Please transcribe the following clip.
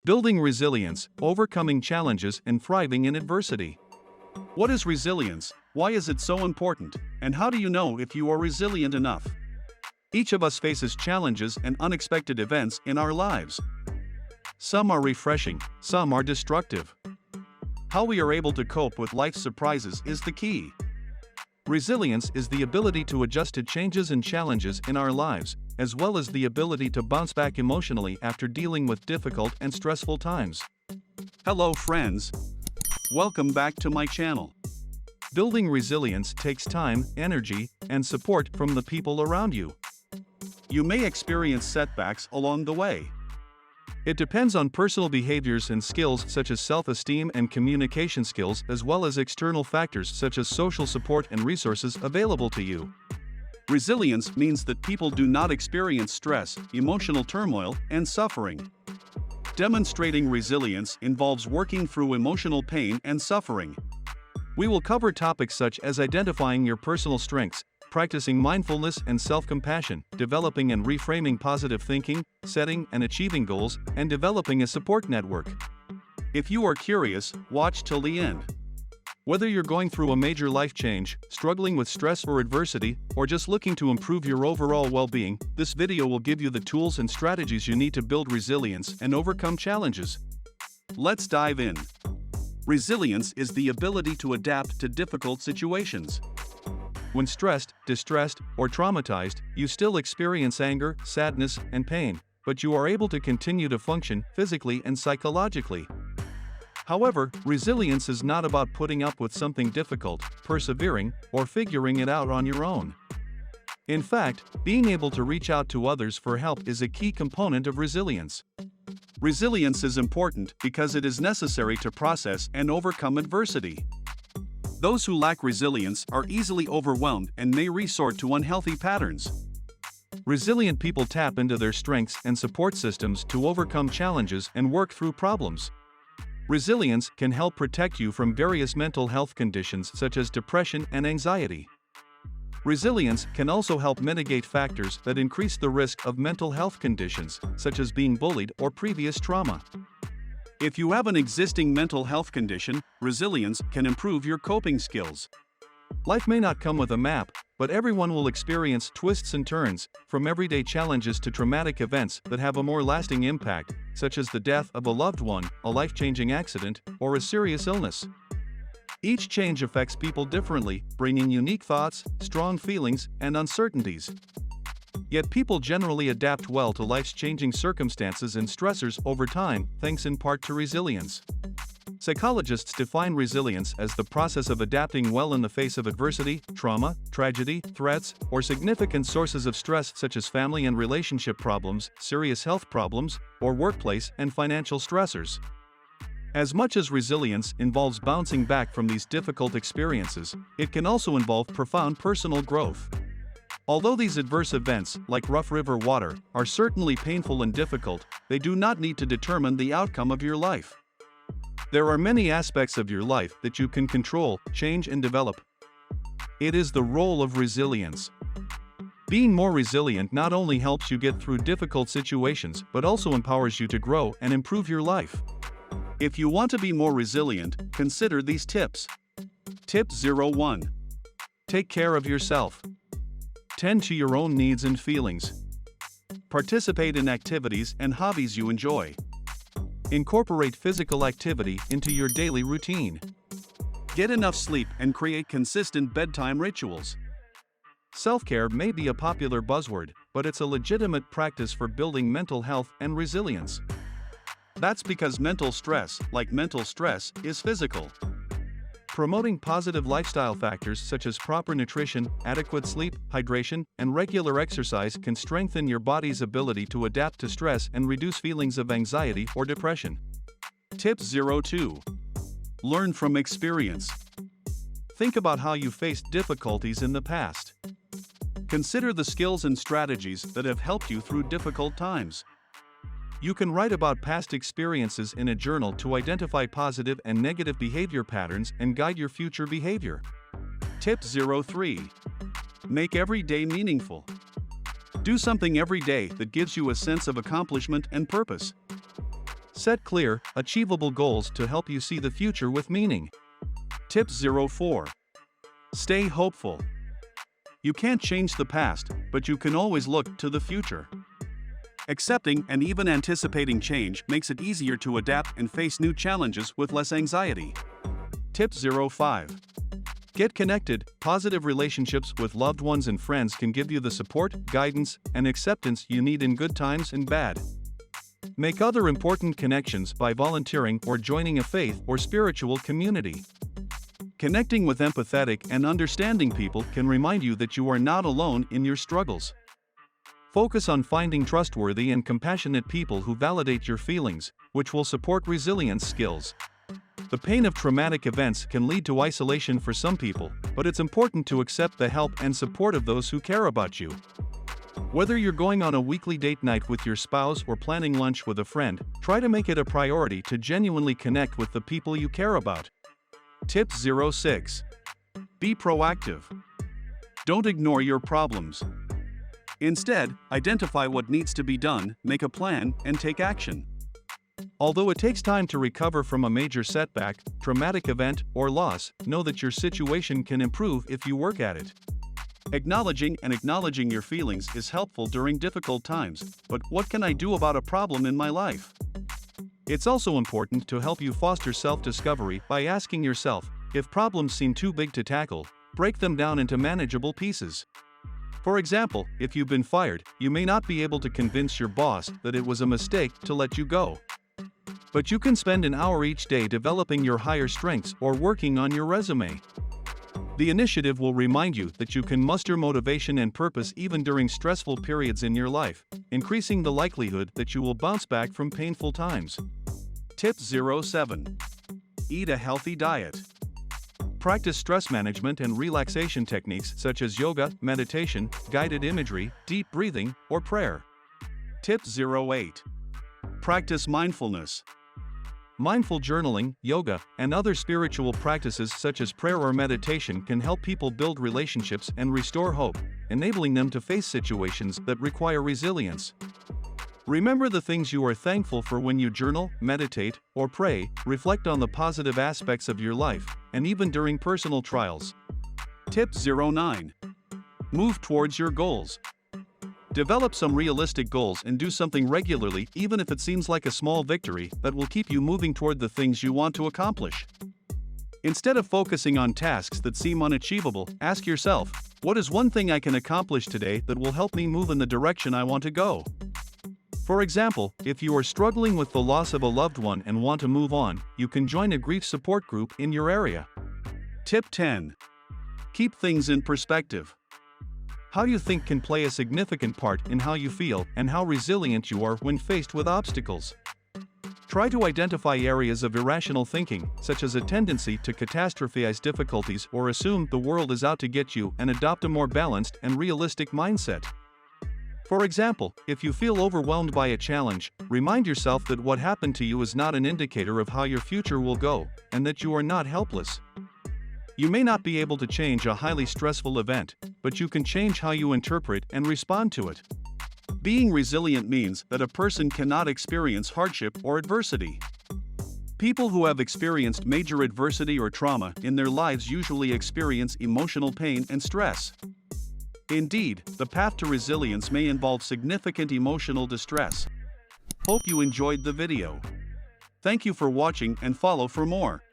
Building resilience, overcoming challenges, and thriving in adversity. What is resilience? Why is it so important? And how do you know if you are resilient enough? Each of us faces challenges and unexpected events in our lives. Some are refreshing, some are destructive. How we are able to cope with life's surprises is the key. Resilience is the ability to adjust to changes and challenges in our lives, as well as the ability to bounce back emotionally after dealing with difficult and stressful times. Hello friends! Welcome back to my channel. Building resilience takes time, energy, and support from the people around you. You may experience setbacks along the way. It depends on personal behaviors and skills such as self-esteem and communication skills, as well as external factors such as social support and resources available to you. Resilience means that people do not experience stress, emotional turmoil, and suffering. Demonstrating resilience involves working through emotional pain and suffering. We will cover topics such as identifying your personal strengths, practicing mindfulness and self-compassion, developing and reframing positive thinking, setting and achieving goals, and developing a support network. If you are curious, watch till the end. Whether you're going through a major life change, struggling with stress or adversity, or just looking to improve your overall well-being, this video will give you the tools and strategies you need to build resilience and overcome challenges. Let's dive in. Resilience is the ability to adapt to difficult situations. When stressed, distressed, or traumatized, you still experience anger, sadness, and pain, but you are able to continue to function physically and psychologically. However, resilience is not about putting up with something difficult, persevering, or figuring it out on your own. In fact, being able to reach out to others for help is a key component of resilience. Resilience is important because it is necessary to process and overcome adversity. Those who lack resilience are easily overwhelmed and may resort to unhealthy patterns. Resilient people tap into their strengths and support systems to overcome challenges and work through problems. Resilience can help protect you from various mental health conditions such as depression and anxiety. Resilience can also help mitigate factors that increase the risk of mental health conditions, such as being bullied or previous trauma. If you have an existing mental health condition, resilience can improve your coping skills. Life may not come with a map, but everyone will experience twists and turns, from everyday challenges to traumatic events that have a more lasting impact, such as the death of a loved one, a life-changing accident, or a serious illness. Each change affects people differently, bringing unique thoughts, strong feelings, and uncertainties. Yet people generally adapt well to life's changing circumstances and stressors over time, thanks in part to resilience. Psychologists define resilience as the process of adapting well in the face of adversity, trauma, tragedy, threats, or significant sources of stress such as family and relationship problems, serious health problems, or workplace and financial stressors. As much as resilience involves bouncing back from these difficult experiences, it can also involve profound personal growth. Although these adverse events, like rough river water, are certainly painful and difficult, they do not need to determine the outcome of your life. There are many aspects of your life that you can control, change, and develop. It is the role of resilience. Being more resilient not only helps you get through difficult situations but also empowers you to grow and improve your life. If you want to be more resilient, consider these tips. Tip 01. Take care of yourself. Tend to your own needs and feelings. Participate in activities and hobbies you enjoy. Incorporate physical activity into your daily routine. Get enough sleep and create consistent bedtime rituals. Self-care may be a popular buzzword, but it's a legitimate practice for building mental health and resilience. That's because mental stress, like mental stress, is physical. Promoting positive lifestyle factors such as proper nutrition, adequate sleep, hydration, and regular exercise can strengthen your body's ability to adapt to stress and reduce feelings of anxiety or depression. Tip 02. Learn from experience. Think about how you faced difficulties in the past. Consider the skills and strategies that have helped you through difficult times. You can write about past experiences in a journal to identify positive and negative behavior patterns and guide your future behavior. Tip 03. Make every day meaningful. Do something every day that gives you a sense of accomplishment and purpose. Set clear, achievable goals to help you see the future with meaning. Tip 04. Stay hopeful. You can't change the past, but you can always look to the future. Accepting and even anticipating change makes it easier to adapt and face new challenges with less anxiety. Tip 05. Get connected. Positive relationships with loved ones and friends can give you the support, guidance, and acceptance you need in good times and bad. Make other important connections by volunteering or joining a faith or spiritual community. Connecting with empathetic and understanding people can remind you that you are not alone in your struggles. Focus on finding trustworthy and compassionate people who validate your feelings, which will support resilience skills. The pain of traumatic events can lead to isolation for some people, but it's important to accept the help and support of those who care about you. Whether you're going on a weekly date night with your spouse or planning lunch with a friend, try to make it a priority to genuinely connect with the people you care about. Tip 06. Be proactive. Don't ignore your problems. Instead, identify what needs to be done, make a plan, and take action. Although it takes time to recover from a major setback, traumatic event, or loss, know that your situation can improve if you work at it. Acknowledging your feelings is helpful during difficult times, but what can I do about a problem in my life? It's also important to help you foster self-discovery by asking yourself, if problems seem too big to tackle, break them down into manageable pieces. For example, if you've been fired, you may not be able to convince your boss that it was a mistake to let you go. But you can spend an hour each day developing your higher strengths or working on your resume. The initiative will remind you that you can muster motivation and purpose even during stressful periods in your life, increasing the likelihood that you will bounce back from painful times. Tip 07. Eat a healthy diet. Practice stress management and relaxation techniques such as yoga, meditation, guided imagery, deep breathing, or prayer. Tip 08. Practice mindfulness. Mindful journaling, yoga, and other spiritual practices such as prayer or meditation can help people build relationships and restore hope, enabling them to face situations that require resilience. Remember the things you are thankful for when you journal, meditate, or pray, reflect on the positive aspects of your life, and even during personal trials. Tip 09. Move towards your goals. Develop some realistic goals and do something regularly, even if it seems like a small victory, that will keep you moving toward the things you want to accomplish. Instead of focusing on tasks that seem unachievable, ask yourself, what is one thing I can accomplish today that will help me move in the direction I want to go? For example, if you are struggling with the loss of a loved one and want to move on, you can join a grief support group in your area. Tip 10. Keep things in perspective. How you think can play a significant part in how you feel and how resilient you are when faced with obstacles. Try to identify areas of irrational thinking, such as a tendency to catastrophize difficulties or assume the world is out to get you, and adopt a more balanced and realistic mindset. For example, if you feel overwhelmed by a challenge, remind yourself that what happened to you is not an indicator of how your future will go, and that you are not helpless. You may not be able to change a highly stressful event, but you can change how you interpret and respond to it. Being resilient means that a person cannot experience hardship or adversity. People who have experienced major adversity or trauma in their lives usually experience emotional pain and stress. Indeed, the path to resilience may involve significant emotional distress. Hope you enjoyed the video. Thank you for watching and follow for more.